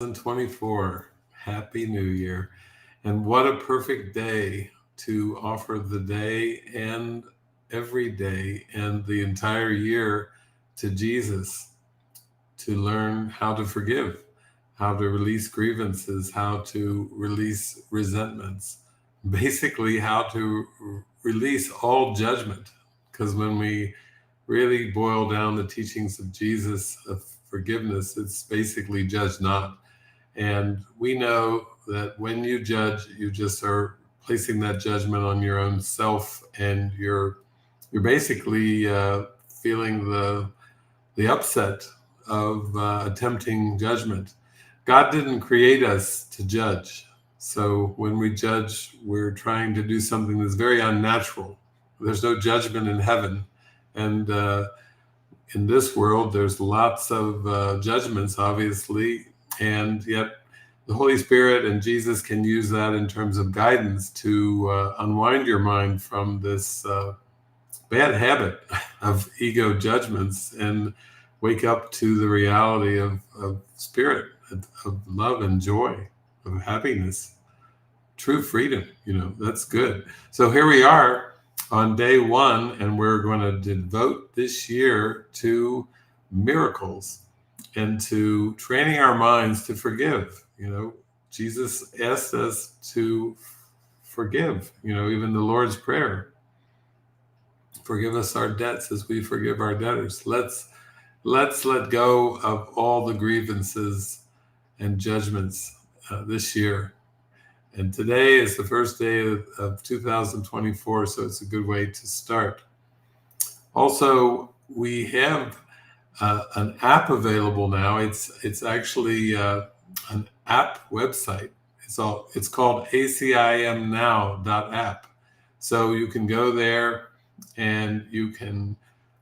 2024. Happy New Year. And what a perfect day to offer the day and every day and the entire year to Jesus, to learn how to forgive, how to release grievances, how to release resentments, basically, how to release all judgment. Because when we really boil down the teachings of Jesus of forgiveness, it's basically judge not. And we know that when you judge, you just are placing that judgment on your own self, and you're basically feeling the upset of attempting judgment. God didn't create us to judge. So when we judge, we're trying to do something that's very unnatural. There's no judgment in heaven. And in this world, there's lots of judgments, obviously, and yet the Holy Spirit and Jesus can use that in terms of guidance to unwind your mind from this bad habit of ego judgments and wake up to the reality of spirit, of love and joy, of happiness, true freedom. That's good. So here we are on day one, and we're going to devote this year to miracles and to training our minds to forgive. Jesus asked us to forgive, even the Lord's Prayer. Forgive us our debts as we forgive our debtors. Let's let go of all the grievances and judgments this year. And today is the first day of 2024, so it's a good way to start. Also, we have an app available now. It's actually an app website. It's called acimnow.app. So you can go there and you can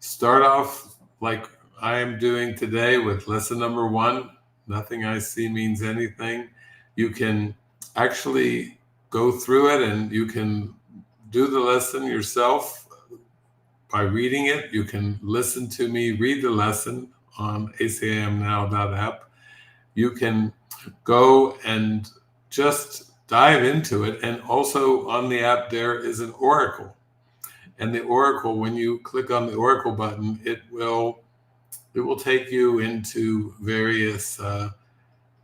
start off like I am doing today with lesson number 1. Nothing I see means anything. You can actually go through it and you can do the lesson yourself by reading it. You can listen to me read the lesson on acimnow.app. You can go and just dive into it. And also on the app, there is an oracle. And the oracle, when you click on the oracle button, it will take you into various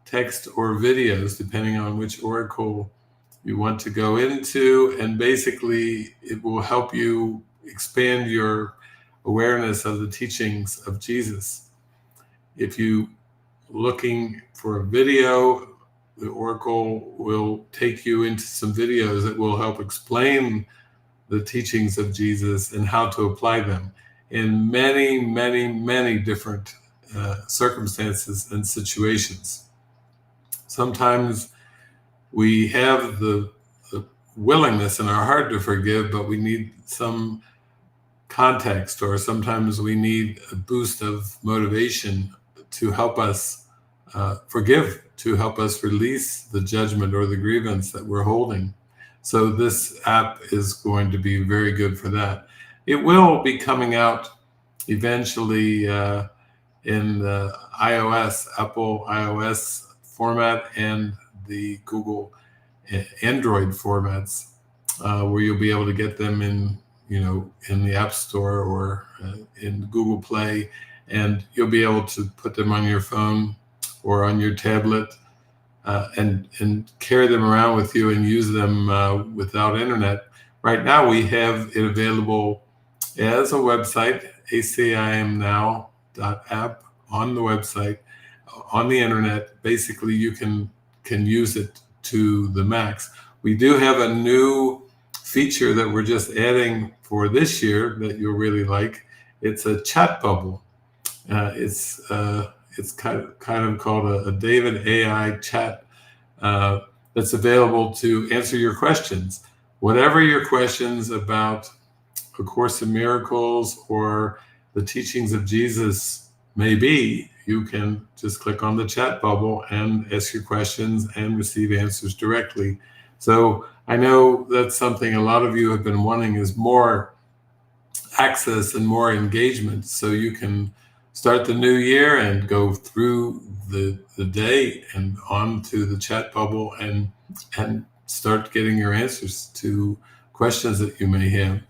text or videos, depending on which oracle you want to go into. And basically, it will help you expand your awareness of the teachings of Jesus. If you looking for a video, the oracle will take you into some videos that will help explain the teachings of Jesus and how to apply them in many, many, many different circumstances and situations. Sometimes we have the willingness in our heart to forgive, but we need some context, or sometimes we need a boost of motivation to help us forgive, to help us release the judgment or the grievance that we're holding. So this app is going to be very good for that. It will be coming out eventually in the Apple iOS format and the Google Android formats, where you'll be able to get them in the App Store or in Google Play, and you'll be able to put them on your phone or on your tablet and carry them around with you and use them without internet. Right now, we have it available as a website, acimnow.app, on the website, on the internet. Basically, you can use it to the max. We do have a new feature that we're just adding for this year that you'll really like. It's a chat bubble. It's kind of called a David AI chat that's available to answer your questions. Whatever your questions about A Course in Miracles or the teachings of Jesus may be, you can just click on the chat bubble and ask your questions and receive answers directly. So I know that's something a lot of you have been wanting, is more access and more engagement, so you can start the new year and go through the day and on to the chat bubble and start getting your answers to questions that you may have.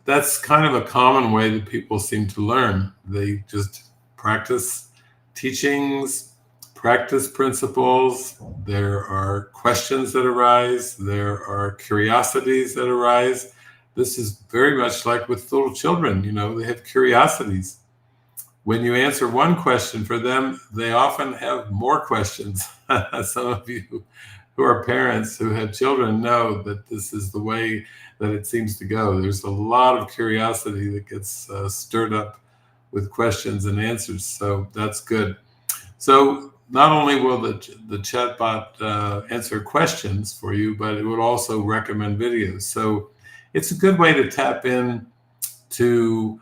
That's kind of a common way that people seem to learn. They just practice teachings, practice principles. There are questions that arise. There are curiosities that arise. This is very much like with little children. They have curiosities. When you answer one question for them, they often have more questions. Some of you who are parents who have children know that this is the way that it seems to go. There's a lot of curiosity that gets stirred up with questions and answers. So that's good. So not only will the chatbot answer questions for you, but it would also recommend videos. So it's a good way to tap in to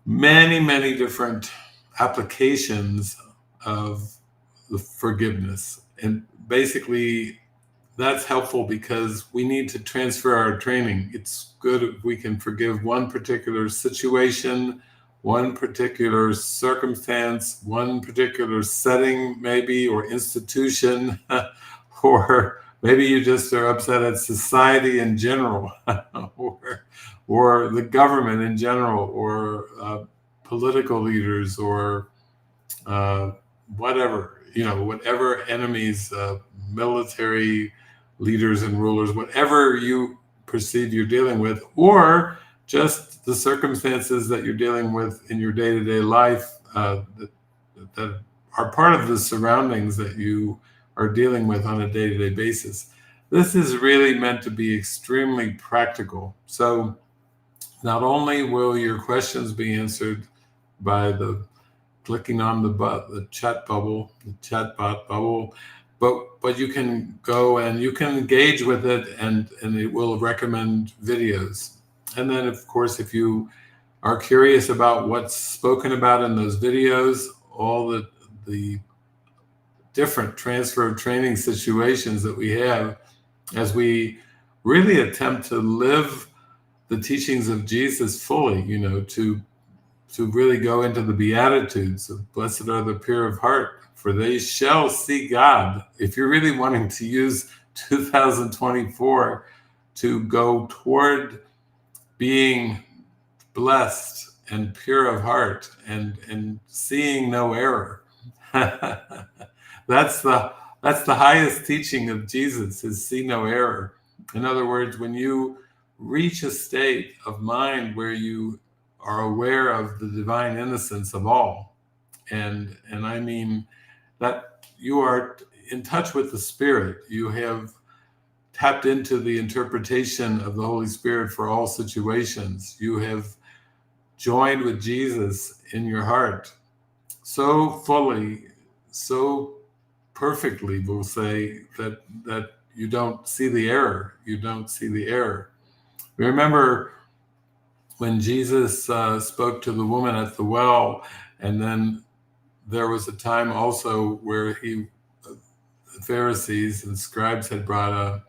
many, many different applications of the forgiveness. And basically, that's helpful because we need to transfer our training. It's good if we can forgive one particular situation, one particular circumstance, one particular setting, maybe, or institution, or maybe you just are upset at society in general, or the government in general, or political leaders, or whatever enemies, military leaders and rulers, whatever you perceive you're dealing with, or just the circumstances that you're dealing with in your day-to-day life that are part of the surroundings that you are dealing with on a day-to-day basis. This is really meant to be extremely practical. So not only will your questions be answered by clicking on the chat bot bubble, but you can go and you can engage with it, and it will recommend videos. And then, of course, if you are curious about what's spoken about in those videos, all the different transfer of training situations that we have as we really attempt to live the teachings of Jesus fully, to really go into the Beatitudes of blessed are the pure of heart, for they shall see God. If you're really wanting to use 2024 to go toward being blessed and pure of heart and seeing no error, that's the highest teaching of Jesus, is see no error. In other words, when you reach a state of mind where you are aware of the divine innocence of all, and I mean that you are in touch with the Spirit, you have tapped into the interpretation of the Holy Spirit for all situations, you have joined with Jesus in your heart so fully, so perfectly, we'll say, that you don't see the error. You don't see the error. Remember when Jesus spoke to the woman at the well, and then there was a time also where the Pharisees and scribes had brought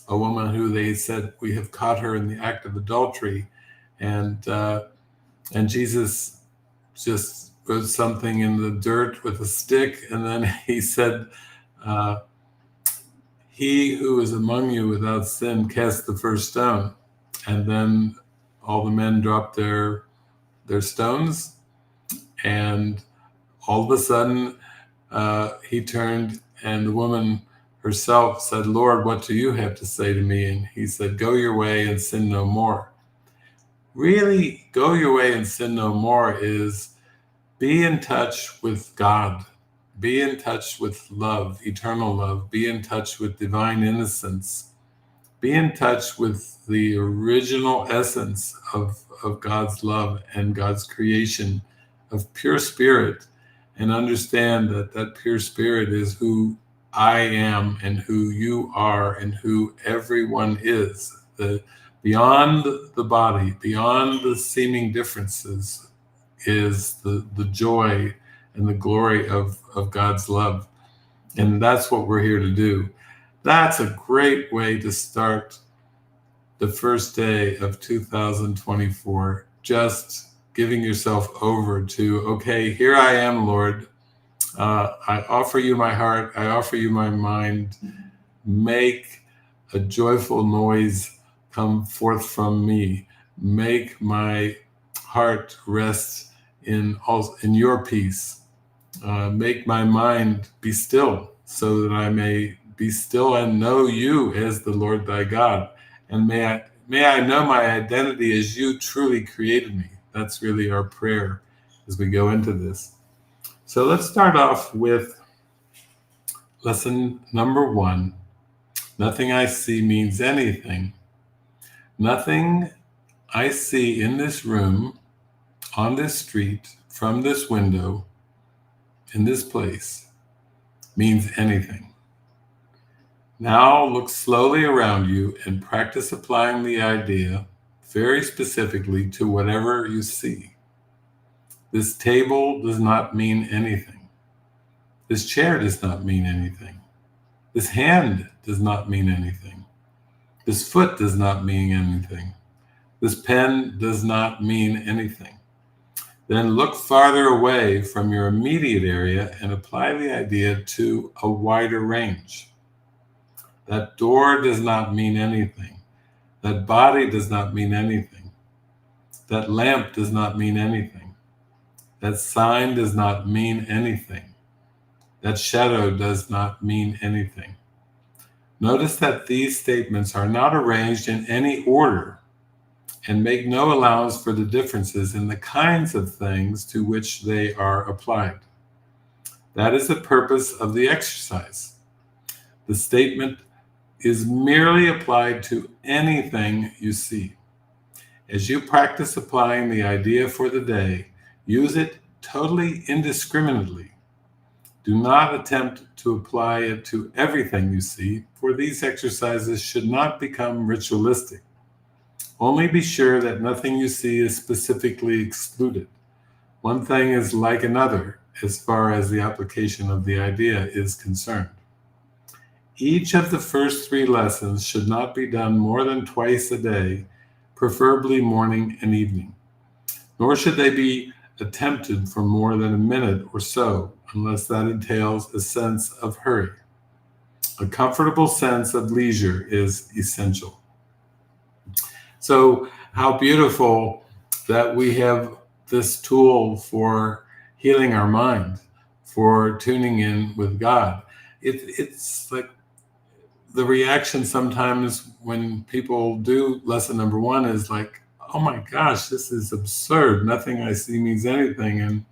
a woman who they said, we have caught her in the act of adultery, and Jesus just wrote something in the dirt with a stick, and then he said, he who is among you without sin cast the first stone. And then all the men dropped their stones, and all of a sudden he turned, and the woman herself said, Lord, what do you have to say to me? And he said, go your way and sin no more. Really, go your way and sin no more is be in touch with God. Be in touch with love, eternal love. Be in touch with divine innocence. Be in touch with the original essence of God's love and God's creation of pure spirit, and understand that pure spirit is who I am and who you are and who everyone is. Beyond the body, beyond the seeming differences, is the joy and the glory of God's love. And that's what we're here to do. That's a great way to start the first day of 2024. Just giving yourself over to, okay, here I am, Lord. I offer you my heart. I offer you my mind. Make a joyful noise come forth from me. Make my heart rest in your peace. Make my mind be still, so that I may be still and know you as the Lord thy God. And may I know my identity as you truly created me. That's really our prayer as we go into this. So let's start off with lesson number 1. Nothing I see means anything. Nothing I see in this room, on this street, from this window, in this place, means anything. Now look slowly around you and practice applying the idea very specifically to whatever you see. This table does not mean anything. This chair does not mean anything. This hand does not mean anything. This foot does not mean anything. This pen does not mean anything. Then look farther away from your immediate area and apply the idea to a wider range. That door does not mean anything. That body does not mean anything. That lamp does not mean anything. That sign does not mean anything. That shadow does not mean anything. Notice that these statements are not arranged in any order and make no allowance for the differences in the kinds of things to which they are applied. That is the purpose of the exercise. The statement is merely applied to anything you see. As you practice applying the idea for the day, use it totally indiscriminately. Do not attempt to apply it to everything you see, for these exercises should not become ritualistic. Only be sure that nothing you see is specifically excluded. One thing is like another as far as the application of the idea is concerned. Each of the first 3 lessons should not be done more than twice a day, preferably morning and evening. Nor should they be attempted for more than a minute or so, unless that entails a sense of hurry. A comfortable sense of leisure is essential. So how beautiful that we have this tool for healing our mind, for tuning in with God. It's like the reaction sometimes when people do lesson number 1 is like, oh my gosh, this is absurd. Nothing I see means anything. And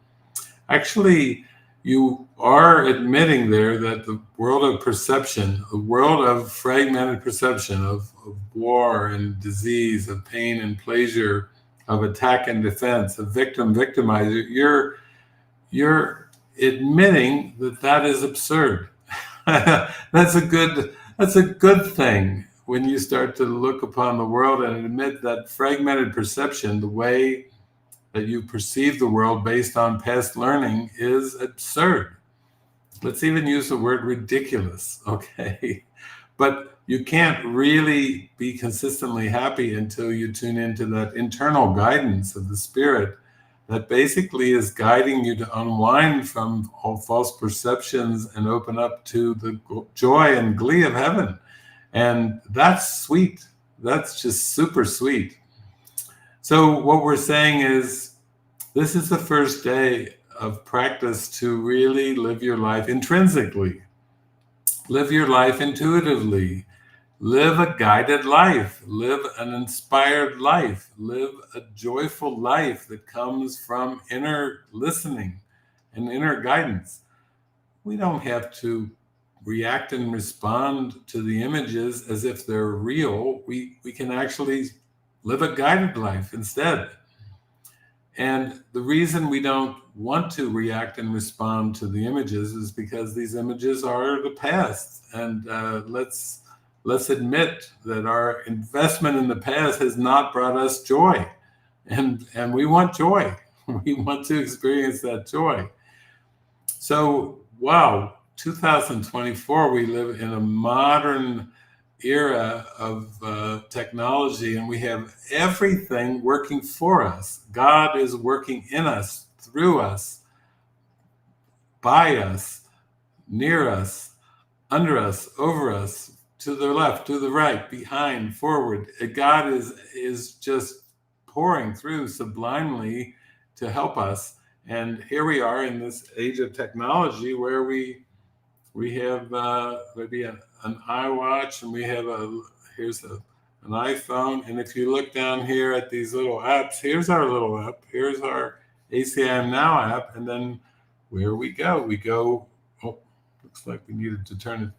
actually, you are admitting there that the world of perception, the world of fragmented perception of war and disease, of pain and pleasure, of attack and defense, of victimizer, you're admitting that is absurd. That's a good thing when you start to look upon the world and admit that fragmented perception, the way that you perceive the world based on past learning, is absurd. Let's even use the word ridiculous, okay? But you can't really be consistently happy until you tune into that internal guidance of the Spirit that basically is guiding you to unwind from all false perceptions and open up to the joy and glee of heaven. And that's sweet. That's just super sweet. So what we're saying is, this is the first day of practice to really live your life intrinsically. Live your life intuitively. Live a guided life. Live an inspired life. Live a joyful life that comes from inner listening and inner guidance. We don't have to react and respond to the images as if they're real. We can actually live a guided life instead. And the reason we don't want to react and respond to the images is because these images are the past. And let's admit that our investment in the past has not brought us joy. And we want joy. We want to experience that joy. So, wow, 2024, we live in a modern era of technology, and we have everything working for us. God is working in us, through us, by us, near us, under us, over us, to the left, to the right, behind, forward. God is just pouring through sublimely to help us. And here we are in this age of technology where we have maybe an iWatch, and we have here's an iPhone. And if you look down here at these little apps, here's our little app. Here's our ACIM Now app. And then where we go, oh, looks like we needed to turn it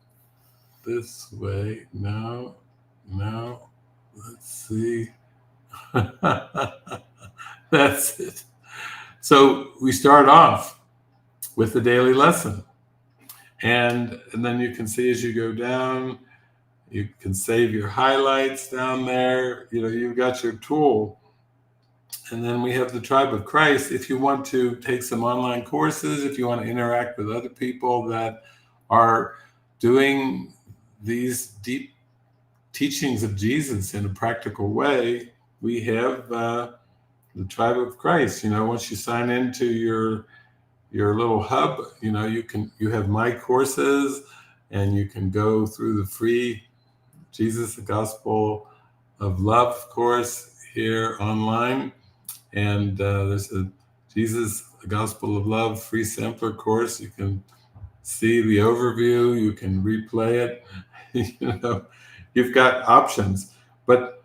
this way. No, let's see. That's it. So we start off with the daily lesson. And then you can see as you go down, you can save your highlights down there. You've got your tool. And then we have the Tribe of Christ. If you want to take some online courses, if you want to interact with other people that are doing these deep teachings of Jesus in a practical way, we have the Tribe of Christ. Once you sign into your little hub, you have my courses, and you can go through the free Jesus, the Gospel of Love course here online. And there's a Jesus, the Gospel of Love free sampler course. You can see the overview, you can replay it. You've got options, but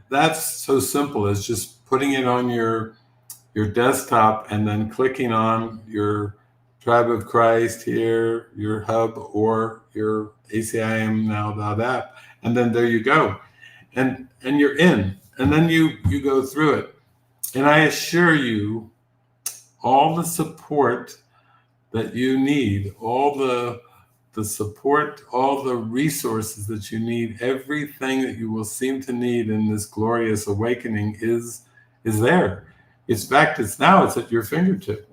that's so simple as just putting it on your desktop and then clicking on your Tribe of Christ here, your hub, or your ACIM Now app, and then there you go, and you're in, and then you go through it, and I assure you, all the support that you need, all the support, all the resources that you need, everything that you will seem to need in this glorious awakening is there. In fact, it's at your fingertip.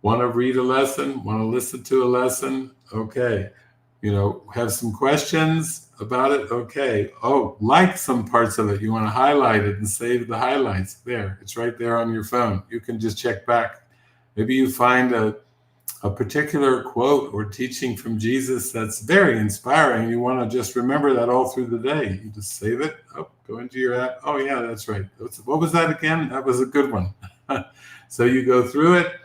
Want to read a lesson, want to listen to a lesson? Okay. Have some questions about it? Okay. Oh, like some parts of it. You want to highlight it and save the highlights. There, it's right there on your phone. You can just check back. Maybe you find a particular quote or teaching from Jesus that's very inspiring. You want to just remember that all through the day. You just save it. Oh, go into your app. Oh, yeah, that's right. What was that again? That was a good one. So you go through it.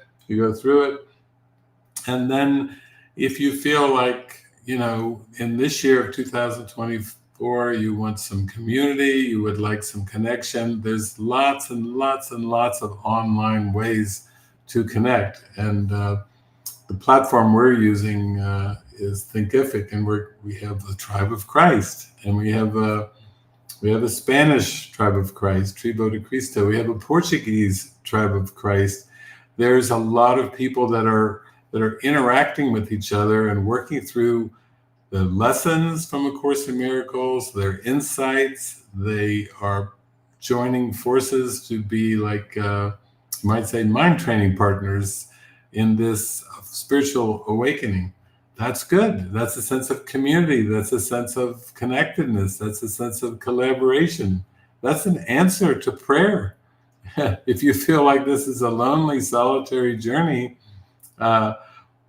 And then if you feel like, in this year of 2024, you want some community, you would like some connection, there's lots and lots and lots of online ways to connect. And the platform we're using is Thinkific, and we have the Tribe of Christ, and we have a Spanish Tribe of Christ, Tribo de Cristo. We have a Portuguese Tribe of Christ. There's a lot of people that are interacting with each other and working through the lessons from A Course in Miracles, their insights. They are joining forces to be like, you might say, mind training partners in this spiritual awakening. That's good. That's a sense of community. That's a sense of connectedness. That's a sense of collaboration. That's an answer to prayer. If you feel like this is a lonely, solitary journey,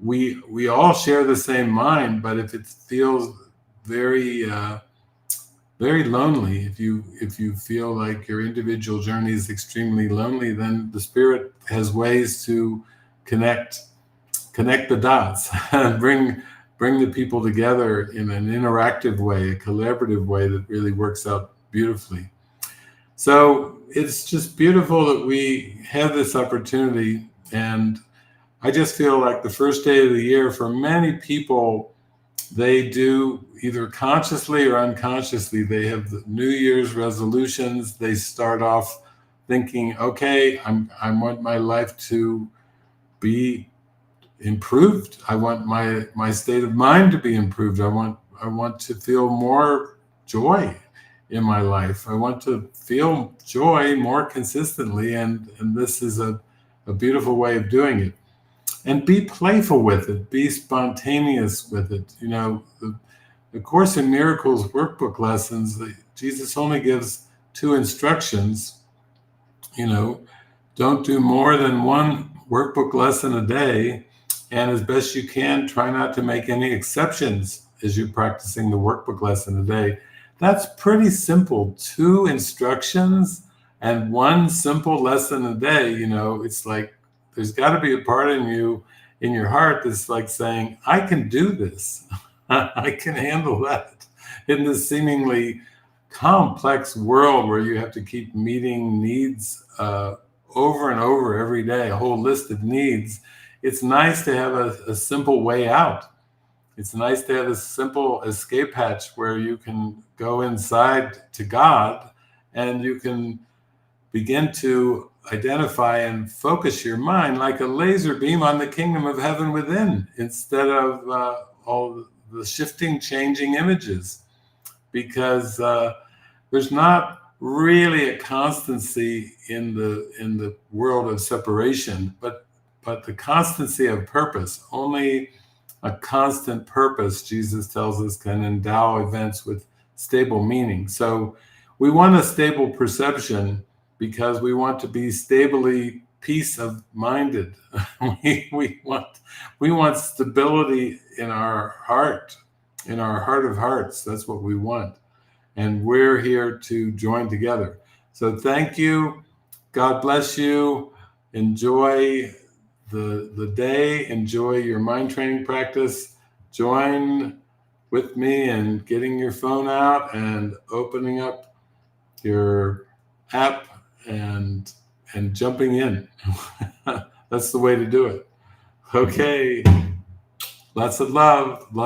we all share the same mind. But if it feels very, very lonely, if you feel like your individual journey is extremely lonely, then the Spirit has ways to connect the dots, bring the people together in an interactive way, a collaborative way that really works out beautifully. So it's just beautiful that we have this opportunity. And I just feel like the first day of the year, for many people, they do either consciously or unconsciously, they have the New Year's resolutions. They start off thinking, okay, I want my life to be improved. I want my state of mind to be improved. I want to feel more joy in my life. I want to feel joy more consistently, and this is a beautiful way of doing it. And be playful with it. Be spontaneous with it. the Course in Miracles workbook lessons, Jesus only gives 2 instructions. Don't do more than 1 workbook lesson a day, and as best you can, try not to make any exceptions as you're practicing the workbook lesson a day. That's pretty simple. 2 instructions and 1 simple lesson a day. It's like there's got to be a part in you, in your heart, that's like saying, I can do this. I can handle that in this seemingly complex world where you have to keep meeting needs over and over every day, a whole list of needs. It's nice to have a simple way out. It's nice to have a simple escape hatch where you can go inside to God and you can begin to identify and focus your mind like a laser beam on the kingdom of heaven within, instead of all the shifting, changing images. Because there's not really a constancy in the world of separation, but the constancy of purpose. Only a constant purpose, Jesus tells us, can endow events with stable meaning. So we want a stable perception because we want to be stably peace of minded. we want stability in our heart, in our heart of hearts. That's what we want. And we're here to join together. So thank you. God bless you. Enjoy the day. Enjoy your mind training practice. Join with me in getting your phone out and opening up your app and jumping in. That's the way to do it. Okay. Lots of love. Lots